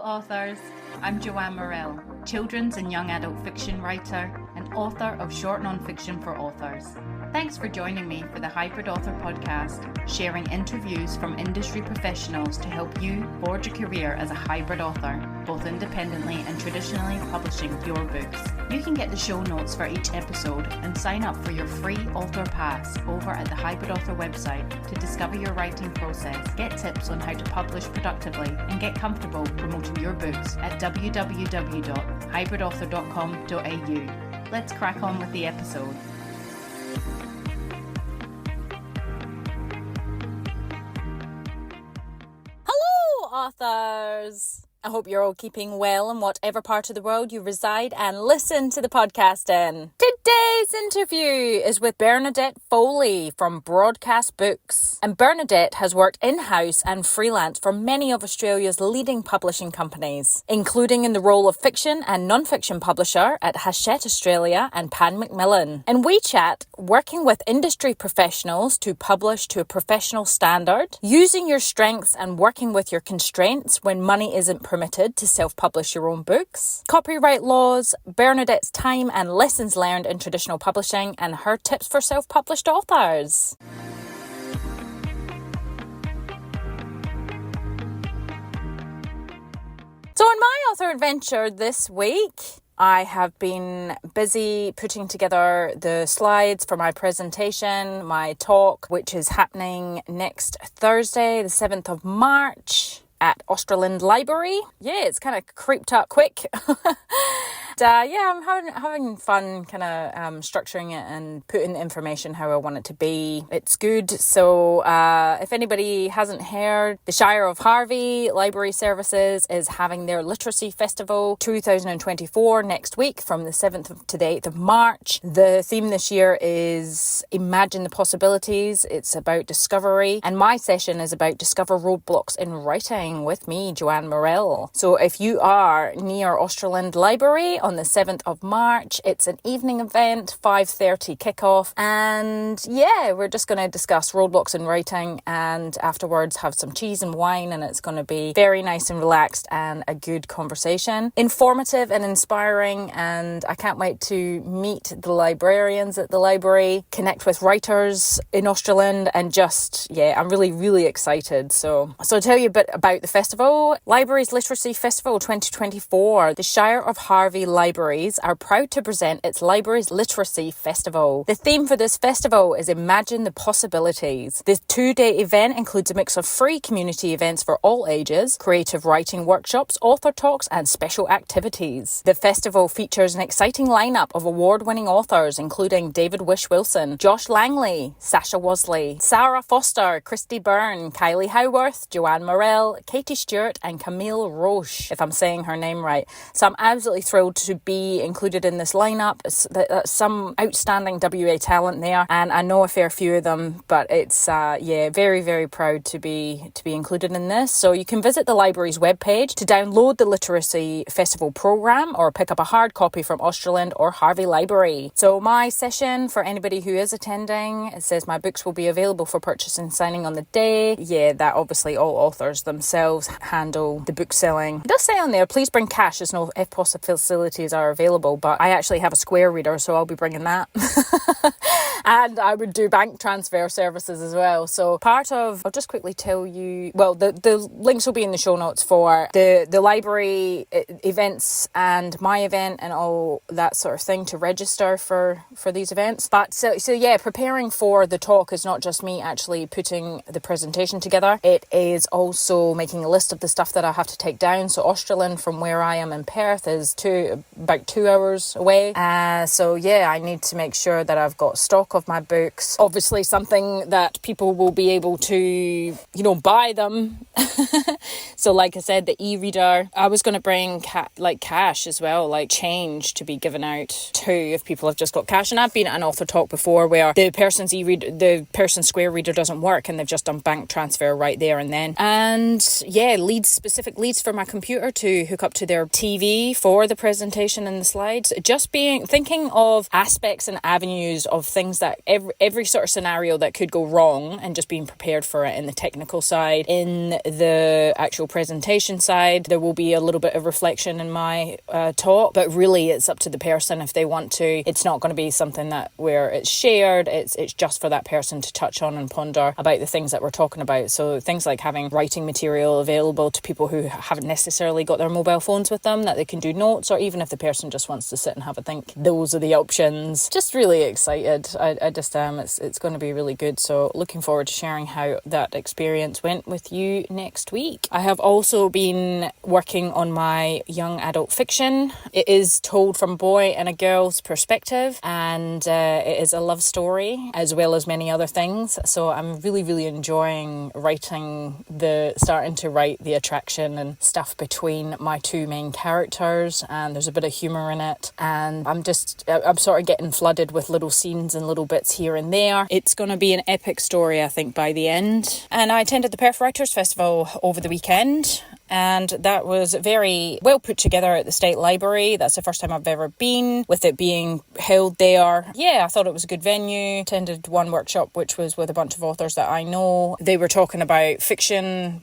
authors, I'm Joanne Morrell, children's and young adult fiction writer and author of short non-fiction for authors. Thanks for joining me for the Hybrid Author podcast, sharing interviews from industry professionals to help you forge a career as a hybrid author, both independently and traditionally publishing your books. You can get the show notes for each episode and sign up for your free author pass over at the Hybrid Author website to discover your writing process, get tips on how to publish productively, and get comfortable promoting your books at www.hybridauthor.com.au. Let's crack on with the episode. Authors! I hope you're all keeping well in whatever part of the world you reside and listen to the podcast in. Today's interview is with Bernadette Foley from Broadcast Books. And Bernadette has worked in-house and freelance for many of Australia's leading publishing companies, including in the role of fiction and non-fiction publisher at Hachette Australia and Macmillan. And we chat working with industry professionals to publish to a professional standard, using your strengths and working with your constraints when money isn't permitted to self-publish your own books, copyright laws, Bernadette's time and lessons learned in traditional publishing, and her tips for self-published authors. So on my author adventure this week, I have been busy putting together the slides for my presentation, my talk, which is happening next Thursday, the 7th of March. At Australand Library. Yeah, it's kind of creeped up quick. I'm having fun kind of structuring it and putting the information how I want it to be. It's good. So if anybody hasn't heard, the Shire of Harvey Library Services is having their Literacy Festival 2024 next week from the 7th to the 8th of March. The theme this year is Imagine the Possibilities. It's about discovery. And my session is about Discover Roadblocks in Writing with me, Joanne Morrell. So if you are near Australand Library on the 7th of March, it's an evening event, 5:30 kickoff. And yeah, we're just going to discuss roadblocks in writing and afterwards have some cheese and wine, and it's going to be very nice and relaxed and a good conversation. Informative and inspiring, and I can't wait to meet the librarians at the library, connect with writers in Australand, and I'm really, really excited. So I'll tell you a bit about the festival. Libraries Literacy Festival 2024. The Shire of Harvey Libraries are proud to present its Libraries Literacy Festival. The theme for this festival is Imagine the Possibilities. This 2-day event includes a mix of free community events for all ages, creative writing workshops, author talks, and special activities. The festival features an exciting lineup of award-winning authors, including David Wish-Wilson, Josh Langley, Sasha Wosley, Sarah Foster, Christy Byrne, Kylie Howarth, Joanne Morrell, Katie Stewart, and Camille Roche, if I'm saying her name right. So I'm absolutely thrilled to be included in this lineup. That's some outstanding WA talent there, and I know a fair few of them, but it's very, very proud to be included in this. So you can visit the library's webpage to download the Literacy Festival program or pick up a hard copy from Australand or Harvey Library. So my session, for anybody who is attending, it says my books will be available for purchase and signing on the day. Yeah, that obviously all authors themselves handle the book selling. It does say on there, please bring cash. There's no EFTPOS facilities are available, but I actually have a Square reader, so I'll be bringing that. And I would do bank transfer services as well. So I'll just quickly tell you, well, the links will be in the show notes for the library events and my event and all that sort of thing to register for these events. But so preparing for the talk is not just me actually putting the presentation together. It is also making a list of the stuff that I have to take down. So Australand, from where I am in Perth, is about 2 hours away. I need to make sure that I've got stock of my books. Obviously something that people will be able to, buy them. So like I said, the e-reader, I was going to bring cash as well, like change to be given out too if people have just got cash. And I've been at an author talk before where the person's Square reader doesn't work and they've just done bank transfer right there and then. And specific leads for my computer to hook up to their TV for the presentation and the slides. Just thinking of aspects and avenues of things that that every sort of scenario that could go wrong and just being prepared for it in the technical side. In the actual presentation side, there will be a little bit of reflection in my talk, but really it's up to the person if they want to. It's not going to be something that where it's shared. It's just for that person to touch on and ponder about the things that we're talking about. So things like having writing material available to people who haven't necessarily got their mobile phones with them, that they can do notes, or even if the person just wants to sit and have a think. Those are the options. Just really excited. I just am. It's going to be really good. So looking forward to sharing how that experience went with you next week. I have also been working on my young adult fiction. It is told from a boy and a girl's perspective, and it is a love story as well as many other things. So I'm really enjoying starting to write the attraction and stuff between my two main characters, and there's a bit of humour in it, and I'm sort of getting flooded with little scenes and little bits here and there. It's going to be an epic story, I think, by the end. And I attended the Perth Writers Festival over the weekend, and that was very well put together at the State Library. That's the first time I've ever been, with it being held there. Yeah, I thought it was a good venue. Attended one workshop which was with a bunch of authors that I know. They were talking about fantasy,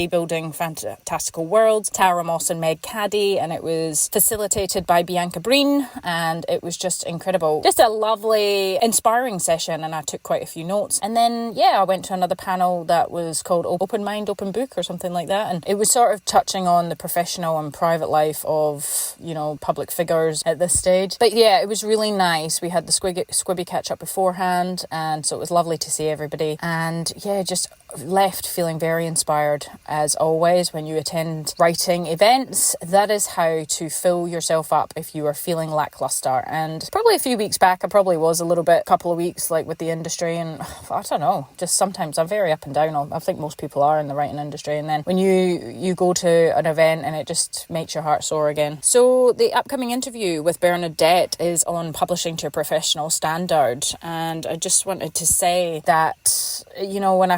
building fantastical worlds, Tara Moss and Meg Caddy, and it was facilitated by Bianca Breen, and it was just incredible. Just a lovely, inspiring session, and I took quite a few notes. And then, I went to another panel that was called Open Mind, Open Book or something like that, and it was sort of touching on the professional and private life of, public figures at this stage. But it was really nice. We had the squibby catch up beforehand, and so it was lovely to see everybody, and just left feeling very inspired. As always, when you attend writing events, that is how to fill yourself up if you are feeling lackluster. And probably a few weeks back, I probably was a little bit, couple of weeks, like with the industry, and I don't know, just sometimes I'm very up and down. I think most people are in the writing industry, and then when you go to an event and it just makes your heart soar again. So the upcoming interview with Bernadette is on publishing to a professional standard, and I just wanted to say that, when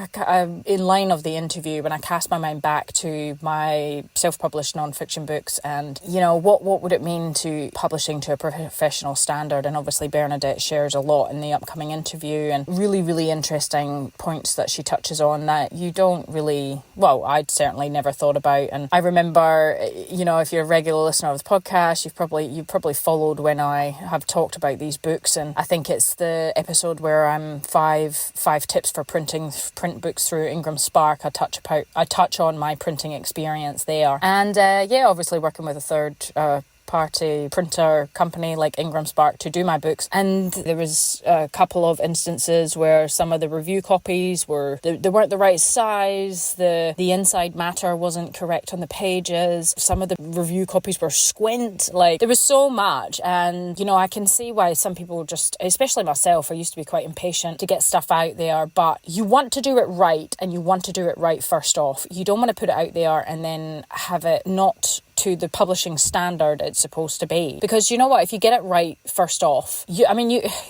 in line of the interview, when I cast my mind back to my self-published non-fiction books, and what would it mean to publishing to a professional standard, and obviously Bernadette shares a lot in the upcoming interview, and really interesting points that she touches on that you don't really, I'd certainly never thought about. And I remember, if you're a regular listener of the podcast, you've probably followed when I have talked about these books, and I think it's the episode where I'm five tips for print books through Ingram Spark. I touch on my printing experience there, and obviously working with a third party printer company like Ingram Spark to do my books. And there was a couple of instances where some of the review copies they weren't the right size, the inside matter wasn't correct on the pages, some of the review copies were squint, like there was so much. And I can see why some people just, especially myself, I used to be quite impatient to get stuff out there, but you want to do it right, and you want to do it right first off. You don't want to put it out there and then have it not to the publishing standard it's supposed to be. Because you know what, if you get it right first off, you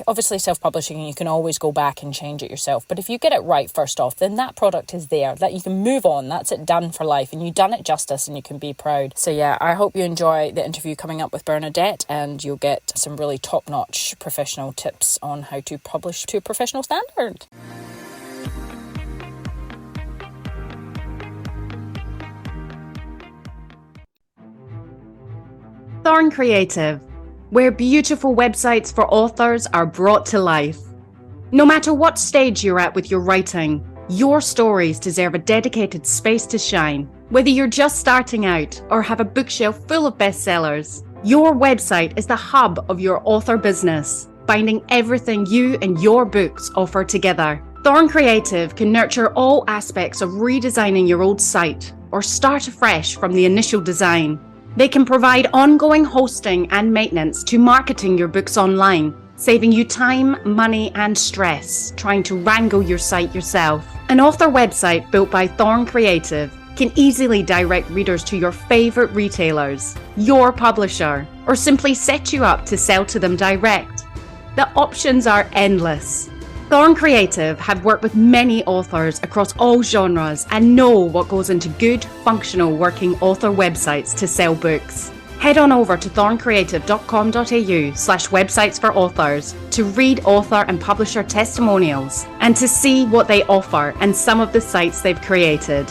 obviously self-publishing, you can always go back and change it yourself, but if you get it right first off, then that product is there, that you can move on, that's it, done for life, and you've done it justice and you can be proud. So I hope you enjoy the interview coming up with Bernadette, and you'll get some really top-notch professional tips on how to publish to a professional standard. Thorn Creative, where beautiful websites for authors are brought to life. No matter what stage you're at with your writing, your stories deserve a dedicated space to shine. Whether you're just starting out or have a bookshelf full of bestsellers, your website is the hub of your author business, binding everything you and your books offer together. Thorn Creative can nurture all aspects of redesigning your old site or start afresh from the initial design. They can provide ongoing hosting and maintenance to marketing your books online, saving you time, money, and stress trying to wrangle your site yourself. An author website built by Thorn Creative can easily direct readers to your favorite retailers, your publisher, or simply set you up to sell to them direct. The options are endless. Thorn Creative have worked with many authors across all genres and know what goes into good, functional working author websites to sell books. Head on over to thorncreative.com.au/websites for authors to read author and publisher testimonials and to see what they offer and some of the sites they've created.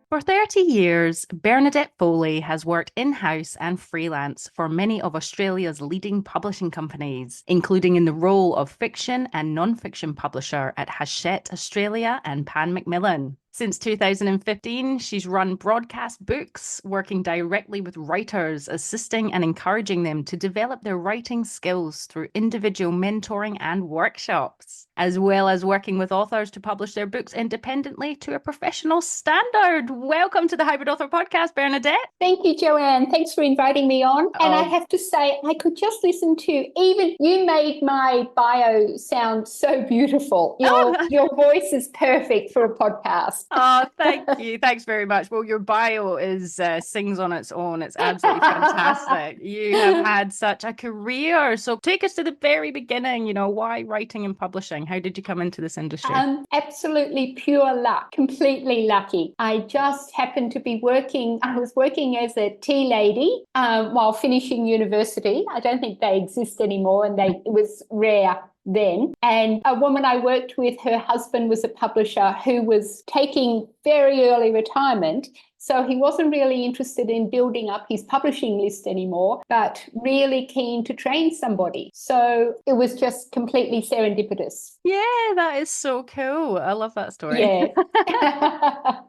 For 30 years, Bernadette Foley has worked in-house and freelance for many of Australia's leading publishing companies, including in the role of fiction and non-fiction publisher at Hachette Australia and Macmillan. Since 2015, she's run Broadcast Books, working directly with writers, assisting and encouraging them to develop their writing skills through individual mentoring and workshops, as well as working with authors to publish their books independently to a professional standard. Welcome to the Hybrid Author Podcast, Bernadette. Thank you, Joanne. Thanks for inviting me on. And I have to say, I could just listen to, even you made my bio sound so beautiful. Your voice is perfect for a podcast. Oh, thank you. Thanks very much. Well, your bio is sings on its own. It's absolutely fantastic. You have had such a career. So take us to the very beginning, why writing and publishing? How did you come into this industry? Absolutely pure luck, completely lucky. I just happened to be I was working as a tea lady while finishing university. I don't think they exist anymore, and it was rare then. And a woman I worked with, her husband was a publisher who was taking very early retirement. So he wasn't really interested in building up his publishing list anymore, but really keen to train somebody. So it was just completely serendipitous. Yeah, that is so cool. I love that story. Yeah.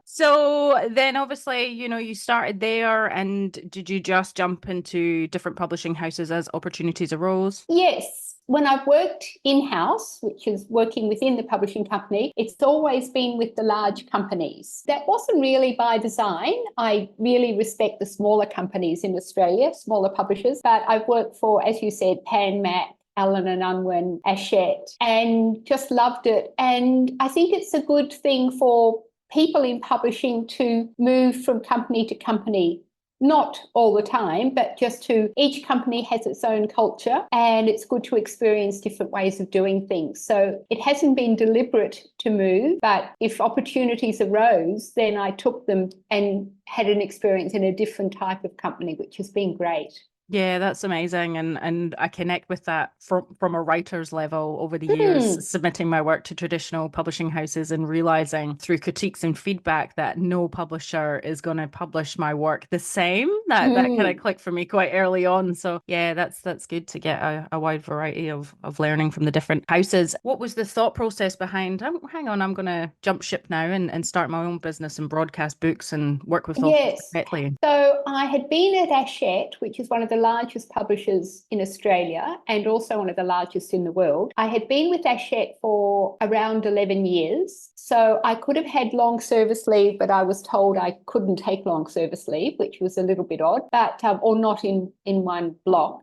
So then obviously, you started there, and did you just jump into different publishing houses as opportunities arose? Yes. When I've worked in-house, which is working within the publishing company, it's always been with the large companies. That wasn't really by design. I really respect the smaller companies in Australia, smaller publishers, but I've worked for, as you said, Mac, Allen and Unwin, Hachette, and just loved it. And I think it's a good thing for people in publishing to move from company to company. Not all the time, but just each company has its own culture, and it's good to experience different ways of doing things. So it hasn't been deliberate to move, but if opportunities arose, then I took them and had an experience in a different type of company, which has been great. Yeah, that's amazing. And I connect with that from a writer's level over the years, submitting my work to traditional publishing houses and realizing through critiques and feedback that no publisher is going to publish my work the same. That kind of clicked for me quite early on. So yeah, that's good to get a wide variety of learning from the different houses. What was the thought process behind, hang on, I'm going to jump ship now and start my own business and broadcast books and work with authors directly? So I had been at Hachette, which is one of the largest publishers in Australia and also one of the largest in the world. I had been with Hachette for around 11 years. So I could have had long service leave, but I was told I couldn't take long service leave, which was a little bit odd, but or not in one block.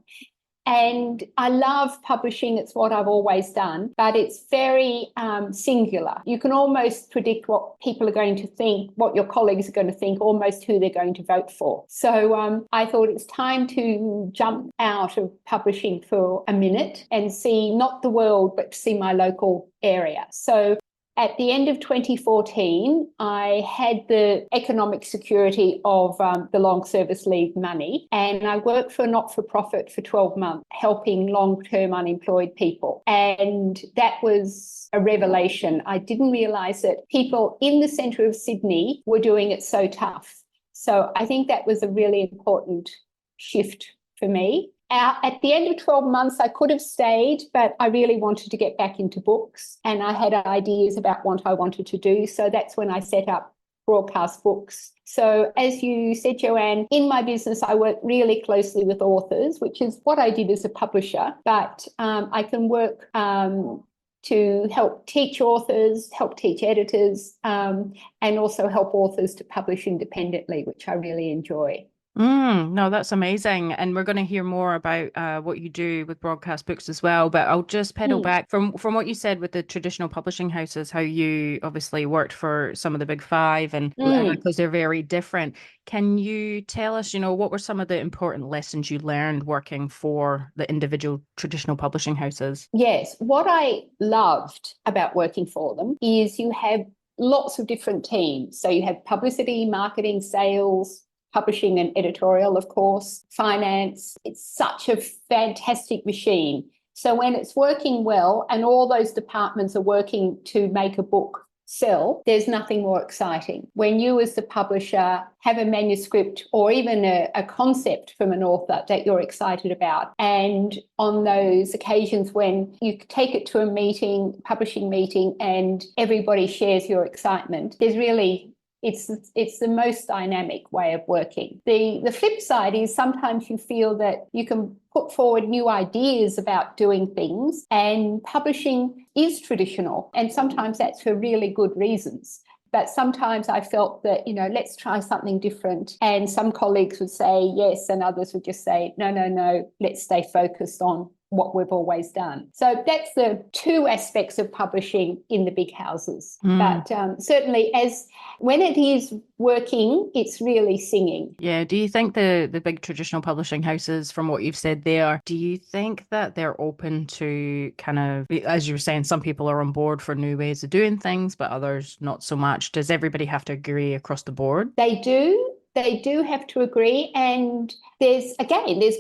And I love publishing. It's what I've always done, but it's very singular. You can almost predict what people are going to think, what your colleagues are going to think, almost who they're going to vote for. So I thought it's time to jump out of publishing for a minute and see not the world, but see my local area. So at the end of 2014, I had the economic security of the long service leave money, and I worked for a not-for-profit for 12 months, helping long-term unemployed people. And that was a revelation. I didn't realise that people in the centre of Sydney were doing it so tough. So I think that was a really important shift for me. At the end of 12 months, I could have stayed, but I really wanted to get back into books, and I had ideas about what I wanted to do. So that's when I set up Broadcast Books. So as you said, Joanne, in my business, I work really closely with authors, which is what I did as a publisher, but I can work to help teach authors, help teach editors, and also help authors to publish independently, which I really enjoy. No, that's amazing. And we're going to hear more about what you do with broadcast books as well. But I'll just pedal Mm, back from what you said with the traditional publishing houses, how you obviously worked for some of the big five and mm. because they're very different. Can you tell us, what were some of the important lessons you learned working for the individual traditional publishing houses? Yes, what I loved about working for them is you have lots of different teams. So you have publicity, marketing, sales, publishing and editorial, of course, finance. It's such a fantastic machine. So when it's working well and all those departments are working to make a book sell, there's nothing more exciting. When you as the publisher have a manuscript or even a concept from an author that you're excited about, and on those occasions when you take it to a meeting, publishing meeting, and everybody shares your excitement, there's really it's the most dynamic way of working. The flip side is sometimes you feel that you can put forward new ideas about doing things, and publishing is traditional, and sometimes that's for really good reasons. But sometimes I felt that, let's try something different. And some colleagues would say yes, and others would just say, no, no, no, let's stay focused on what we've always done. So that's the two aspects of publishing in the big houses. But certainly when it is working, it's really singing. Yeah. Do you think the big traditional publishing houses, from what you've said there, do you think that they're open to kind of, as you were saying, some people are on board for new ways of doing things, but others not so much? Does everybody have to agree across the board? They do. They do have to agree. And there's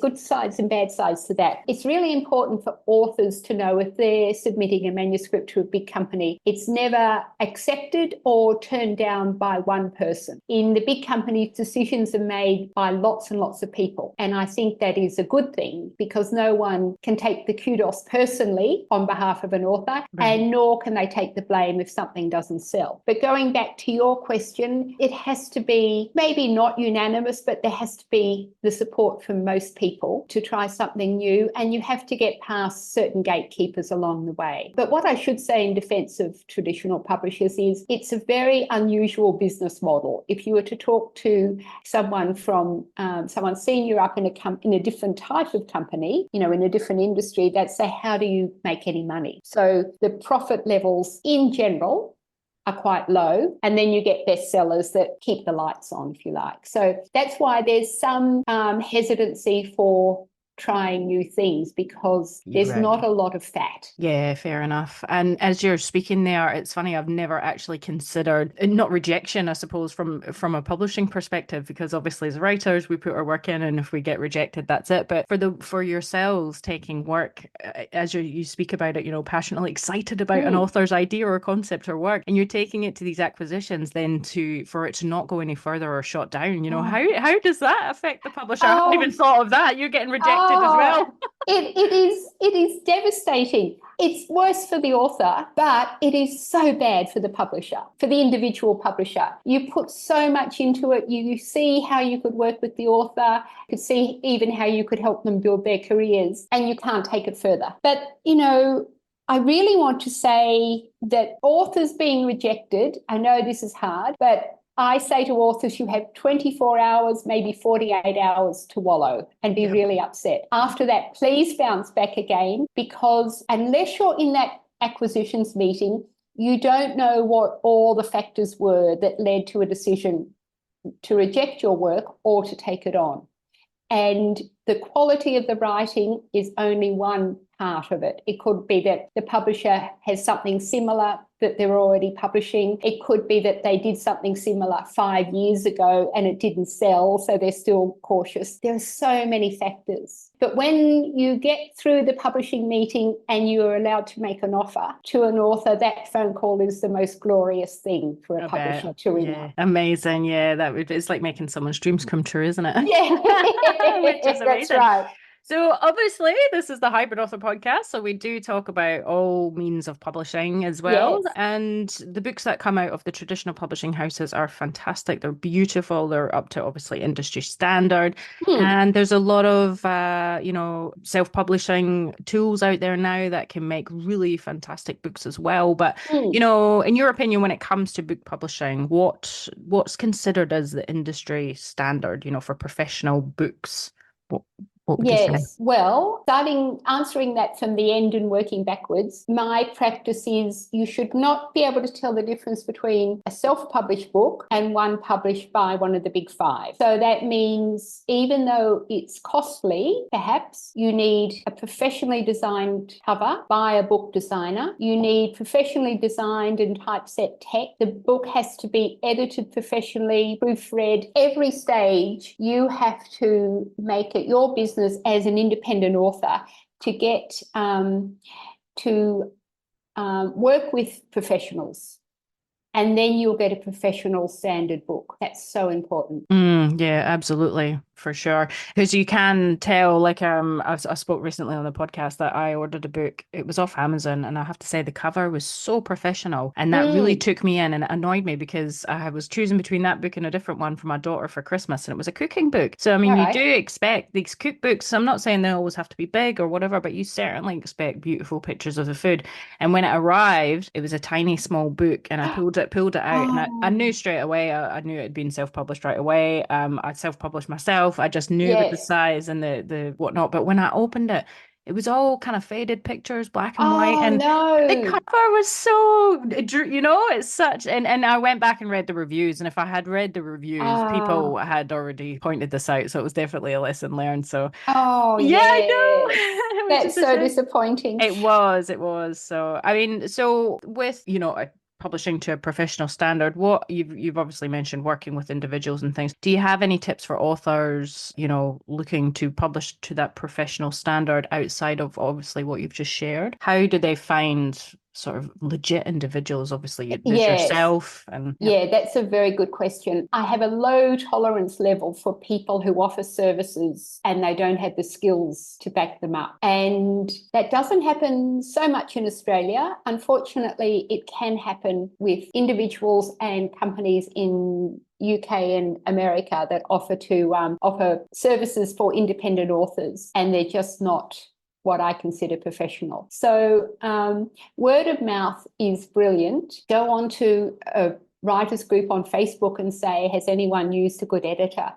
good sides and bad sides to that. It's really important for authors to know if they're submitting a manuscript to a big company, it's never accepted or turned down by one person. In the big companies, decisions are made by lots and lots of people. And I think that is a good thing because no one can take the kudos personally on behalf of an author, and nor can they take the blame if something doesn't sell. But going back to your question, it has to be maybe not unanimous, but there has to be the support from most people to try something new, and you have to get past certain gatekeepers along the way. But what I should say in defense of traditional publishers is it's a very unusual business model. If you were to talk to someone from someone senior up in a different type of company, in a different industry, they'd say, how do you make any money? So the profit levels in general are quite low, and then you get bestsellers that keep the lights on, if you like. So that's why there's some hesitancy for trying new things because there's not a lot of fat. Yeah, fair enough. And as you're speaking there, it's funny, I've never actually considered, not rejection, I suppose, from a publishing perspective, because obviously as writers, we put our work in and if we get rejected, that's it. But for yourselves taking work, as you speak about it, passionately excited about an author's idea or concept or work, and you're taking it to these acquisitions, then for it to not go any further or shut down, how does that affect the publisher? I hadn't even thought of that. You're getting rejected as well. It is devastating. It's worse for the author, but it is so bad for the publisher, for the individual publisher. You put so much into it. You see how you could work with the author, you could see even how you could help them build their careers, and you can't take it further. But, I really want to say that authors being rejected, I know this is hard, but I say to authors, you have 24 hours, maybe 48 hours to wallow and be really upset. After that, please bounce back again, because unless you're in that acquisitions meeting, you don't know what all the factors were that led to a decision to reject your work or to take it on. And the quality of the writing is only one part of it. It could be that the publisher has something similar that they're already publishing. It could be that they did something similar 5 years ago and it didn't sell, so they're still cautious. There are so many factors. But when you get through the publishing meeting and you are allowed to make an offer to an author, that phone call is the most glorious thing for a publisher to ring up. Amazing. Yeah, it's like making someone's dreams come true, isn't it? Yeah, Which is amazing. that's right. So obviously this is the Hybrid Author podcast, so we do talk about all means of publishing as well. Yes. And the books that come out of the traditional publishing houses are fantastic. They're beautiful. They're up to obviously industry standard. Hmm. And there's a lot of self-publishing tools out there now that can make really fantastic books as well. But Hmm. in your opinion, when it comes to book publishing, what's considered as the industry standard, for professional books? What, what would you say? Yes. Well, starting answering that from the end and working backwards, my practice is you should not be able to tell the difference between a self-published book and one published by one of the big five. So that means even though it's costly, perhaps you need a professionally designed cover by a book designer. You need professionally designed and typeset text. The book has to be edited professionally, proofread. Every stage you have to make it your business as an independent author to get to work with professionals, and then you'll get a professional standard book. That's so important. Yeah, absolutely, for sure. Because you can tell, like, I spoke recently on the podcast that I ordered a book. It was off Amazon, and I have to say the cover was so professional, and that really took me in, and it annoyed me because I was choosing between that book and a different one for my daughter for Christmas, and it was a cooking book. So, I mean, you do expect these cookbooks. I'm not saying they always have to be big or whatever, but you certainly expect beautiful pictures of the food. And when it arrived, it was a tiny, small book, and I pulled it out, and I knew straight away. I knew it had been self-published right away. I self-published myself. I just knew with the size and the whatnot. But when I opened it, it was all kind of faded pictures, black and white, and the cover was so, it's such. And I went back and read the reviews, and if I had read the reviews, people had already pointed this out, so it was definitely a lesson learned. So, yeah, I know. That's so disappointing. It was. So, I mean, so with publishing to a professional standard, what you've obviously mentioned working with individuals and things. Do you have any tips for authors, looking to publish to that professional standard outside of obviously what you've just shared? How do they find sort of legit individuals? Obviously, there's yourself and that's a very good question. I have a low tolerance level for people who offer services and they don't have the skills to back them up. And that doesn't happen so much in Australia. Unfortunately, it can happen with individuals and companies in UK and America that offer services for independent authors, and they're just not what I consider professional. So word of mouth is brilliant. Go on to a writers group on Facebook and say, has anyone used a good editor?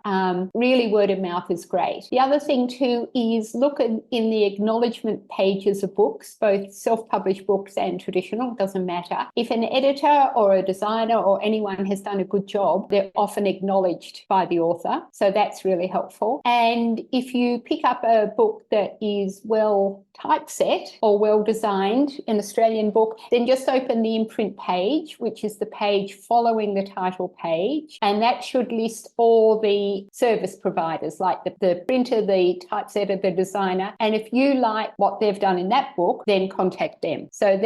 Really, word of mouth is great. The other thing too is look in the acknowledgement pages of books, both self-published books and traditional, doesn't matter. If an editor or a designer or anyone has done a good job, they're often acknowledged by the author. So that's really helpful. And if you pick up a book that is well typeset or well designed, an Australian book, then just open the imprint page, which is the page following the title page, and that should list all the service providers like the printer, the typesetter, the designer. And if you like what they've done in that book, then contact them. So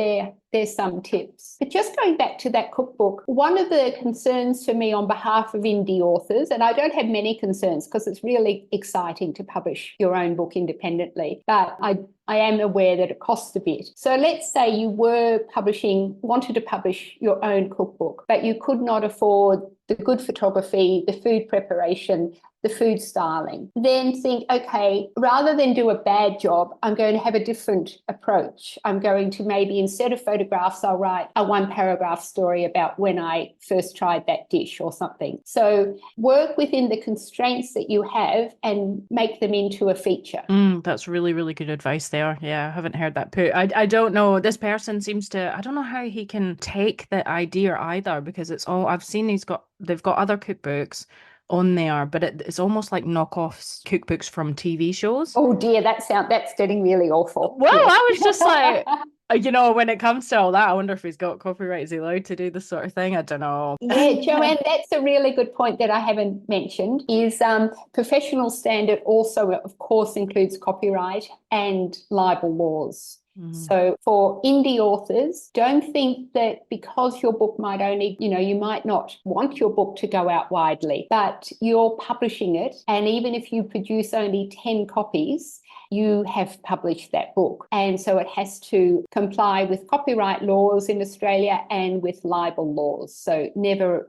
there's some tips. But just going back to that cookbook, one of the concerns for me on behalf of indie authors, and I don't have many concerns because it's really exciting to publish your own book independently, but I am aware that it costs a bit. So let's say you wanted to publish your own cookbook, but you could not afford the good photography, the food preparation, the food styling. Then think, okay, rather than do a bad job, I'm going to have a different approach. I'm going to maybe, instead of photographs, I'll write a 1-paragraph story about when I first tried that dish or something. So work within the constraints that you have and make them into a feature. That's really, really good advice there. Yeah, I haven't heard that put. I don't know. This person seems to, I don't know how he can take the idea either, because it's all, I've seen they've got other cookbooks on there, but it's almost like knockoffs cookbooks from TV shows. Oh dear, that's getting really awful. Well, yeah. I was just like, when it comes to all that, I wonder if he's got copyright. Is he allowed to do this sort of thing? I don't know. Yeah, Joanne, that's a really good point that I haven't mentioned is professional standard also, of course, includes copyright and libel laws. So for indie authors, don't think that because your book might only, you might not want your book to go out widely, but you're publishing it. And even if you produce only 10 copies, you have published that book. And so it has to comply with copyright laws in Australia and with libel laws. So never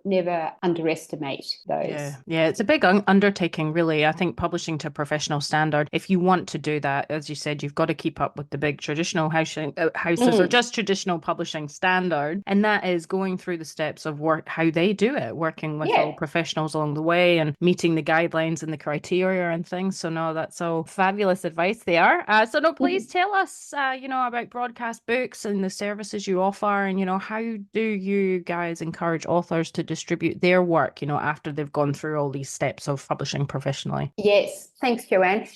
underestimate those. Yeah, it's a big undertaking, really. I think publishing to a professional standard, if you want to do that, as you said, you've got to keep up with the big traditional houses or just traditional publishing standard. And that is going through the steps of work, how they do it, working with all professionals along the way and meeting the guidelines and the criteria and things. So no, that's all fabulous advice there. So no, please tell us, about broadcast books and the services you offer, and, how do you guys encourage authors to distribute their work, after they've gone through all these steps of publishing professionally? Yes, thanks, Joanne.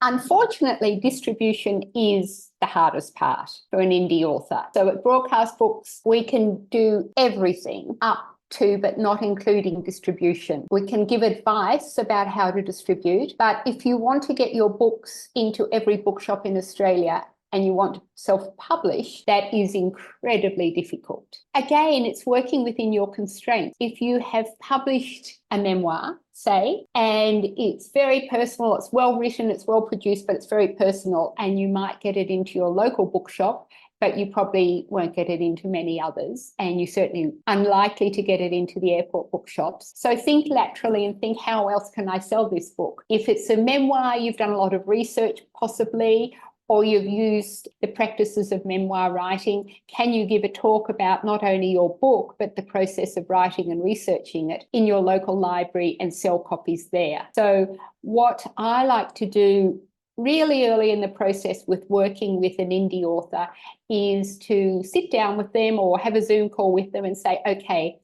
Unfortunately, distribution is the hardest part for an indie author. So at Broadcast Books, we can do everything up to, but not including distribution. We can give advice about how to distribute, but if you want to get your books into every bookshop in Australia and you want to self-publish, that is incredibly difficult. Again, it's working within your constraints. If you have published a memoir, say, and it's very personal, it's well written, it's well produced, but it's very personal, and you might get it into your local bookshop, but you probably won't get it into many others, and you're certainly unlikely to get it into the airport bookshops. So think laterally and think, how else can I sell this book? If it's a memoir, you've done a lot of research possibly, or you've used the practices of memoir writing. Can you give a talk about not only your book, but the process of writing and researching it in your local library and sell copies there? So what I like to do really early in the process with working with an indie author is to sit down with them or have a Zoom call with them and say, okay,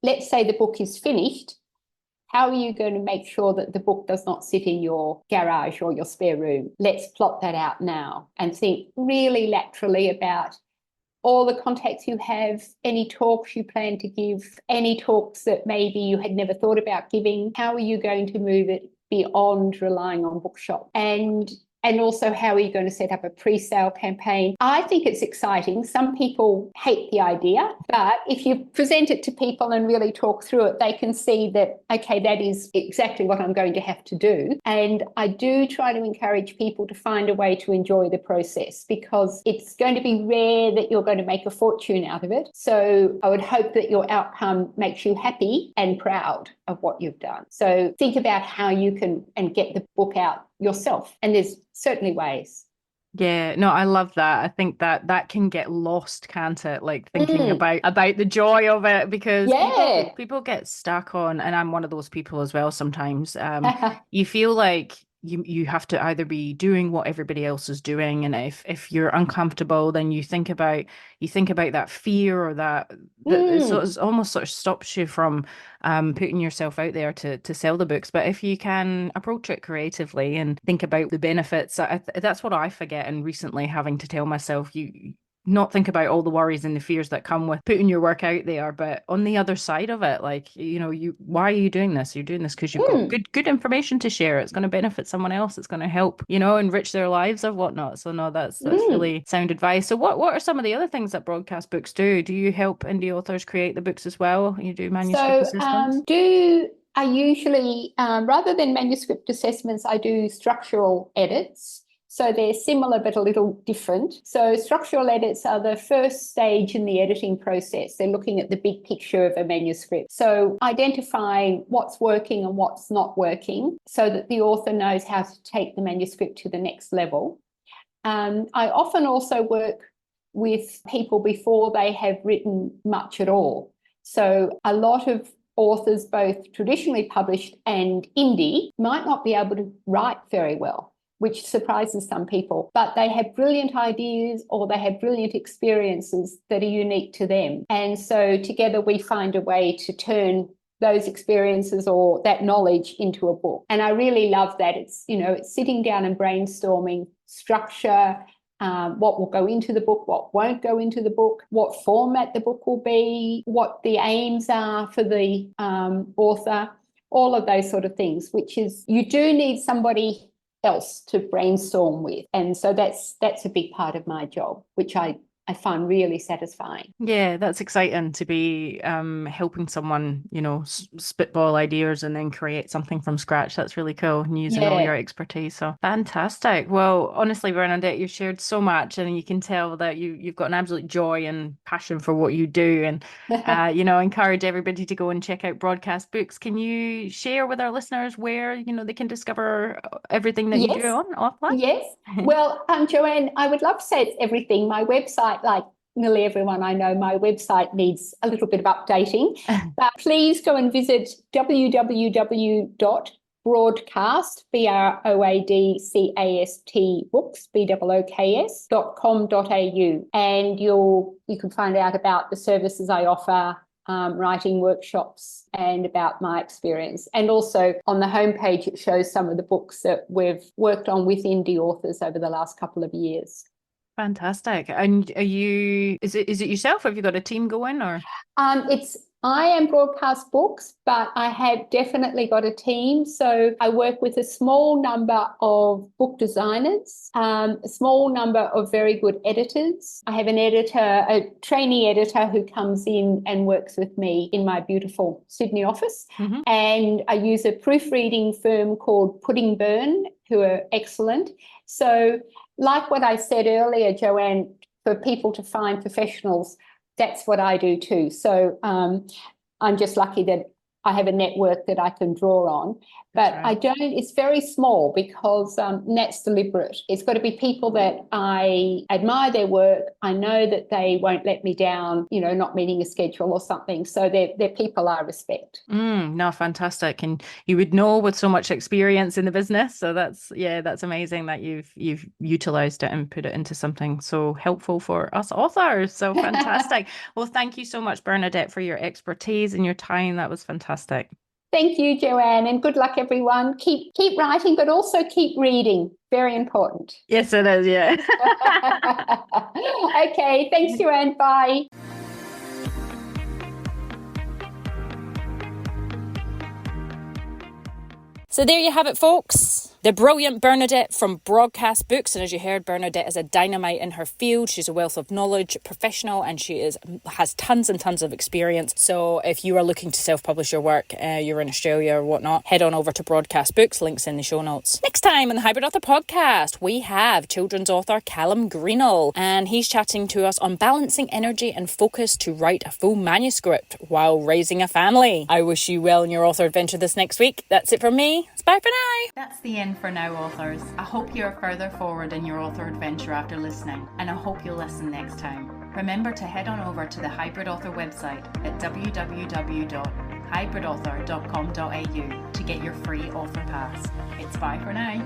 let's say the book is finished. How are you going to make sure that the book does not sit in your garage or your spare room? Let's plot that out now and think really laterally about all the contacts you have, any talks you plan to give, any talks that maybe you had never thought about giving. How are you going to move it beyond relying on bookshop? And also, how are you going to set up a pre-sale campaign? I think it's exciting. Some people hate the idea, but if you present it to people and really talk through it, they can see that, okay, that is exactly what I'm going to have to do. And I do try to encourage people to find a way to enjoy the process, because it's going to be rare that you're going to make a fortune out of it. So I would hope that your outcome makes you happy and proud of what you've done. So think about how you can and get the book out yourself. And there's certainly ways. Yeah, no, I love that. I think that can get lost, can't it? Like thinking about the joy of it, because people get stuck on, and I'm one of those people as well sometimes. You feel like you have to either be doing what everybody else is doing, and if you're uncomfortable, then you think about that fear or that so it almost sort of stops you from putting yourself out there to sell the books. But if you can approach it creatively and think about the benefits, that's what I forget. And recently having to tell myself, you not think about all the worries and the fears that come with putting your work out there, but on the other side of it, like, why are you doing this? You're doing this because you've got good information to share. It's going to benefit someone else. It's going to help, enrich their lives or whatnot. So no, that's really sound advice. So what are some of the other things that Broadcast Books do? Do you help indie authors create the books as well? You do manuscript assessments? I usually, rather than manuscript assessments, I do structural edits. So they're similar but a little different. So structural edits are the first stage in the editing process. They're looking at the big picture of a manuscript. So identifying what's working and what's not working so that the author knows how to take the manuscript to the next level. I often also work with people before they have written much at all. So a lot of authors, both traditionally published and indie, might not be able to write very well, which surprises some people, but they have brilliant ideas or they have brilliant experiences that are unique to them. And so together we find a way to turn those experiences or that knowledge into a book. And I really love that. It's sitting down and brainstorming structure, what will go into the book, what won't go into the book, what format the book will be, what the aims are for the author, all of those sort of things, which is, you do need somebody else to brainstorm with. And so that's a big part of my job, which I I find really satisfying. Yeah, that's exciting to be helping someone, spitball ideas and then create something from scratch. That's really cool, and using all Yeah. your expertise. So fantastic. Well, honestly, Bernadette, you've shared so much, and you can tell that you've got an absolute joy and passion for what you do, and encourage everybody to go and check out Broadcast Books. Can you share with our listeners where they can discover everything that you do Yes. offline? Yes. Well, Joanne, I would love to say it's everything. My website, like nearly everyone I know, my website needs a little bit of updating. But please go and visit www.broadcast, BROADCAST books, BOOKS.com.au. And you can find out about the services I offer, writing workshops, and about my experience. And also on the homepage, it shows some of the books that we've worked on with indie authors over the last couple of years. Fantastic. And is it yourself? Have you got a team going, or? I am Broadcast Books, but I have definitely got a team. So I work with a small number of book designers, a small number of very good editors. I have an editor, a trainee editor who comes in and works with me in my beautiful Sydney office. Mm-hmm. And I use a proofreading firm called Pudding Burn, who are excellent. So like what I said earlier, Joanne, for people to find professionals, that's what I do too. So I'm just lucky that I have a network that I can draw on. But right. I don't, it's very small because that's deliberate. It's got to be people that I admire their work. I know that they won't let me down, not meeting a schedule or something. So they're people I respect. No, fantastic. And you would know with so much experience in the business. So that's amazing that you've utilized it and put it into something so helpful for us authors. So fantastic. Well, thank you so much, Bernadette, for your expertise and your time. That was fantastic. Thank you, Joanne, and good luck, everyone. Keep writing, but also keep reading. Very important. Yes, it is, yeah. Okay, thanks, Joanne. Bye. So there you have it, folks. The brilliant Bernadette from Broadcast Books. And as you heard, Bernadette is a dynamite in her field. She's a wealth of knowledge, professional, and she has tons and tons of experience. So if you are looking to self-publish your work, you're in Australia or whatnot, head on over to Broadcast Books. Links in the show notes. Next time on the Hybrid Author Podcast, we have children's author Callum Greenall. And he's chatting to us on balancing energy and focus to write a full manuscript while raising a family. I wish you well in your author adventure this next week. That's it from me. Bye for now. That's the end for now, authors. I hope you're further forward in your author adventure after listening, and I hope you'll listen next time. Remember to head on over to the Hybrid Author website at www.hybridauthor.com.au to get your free author pass. It's bye for now.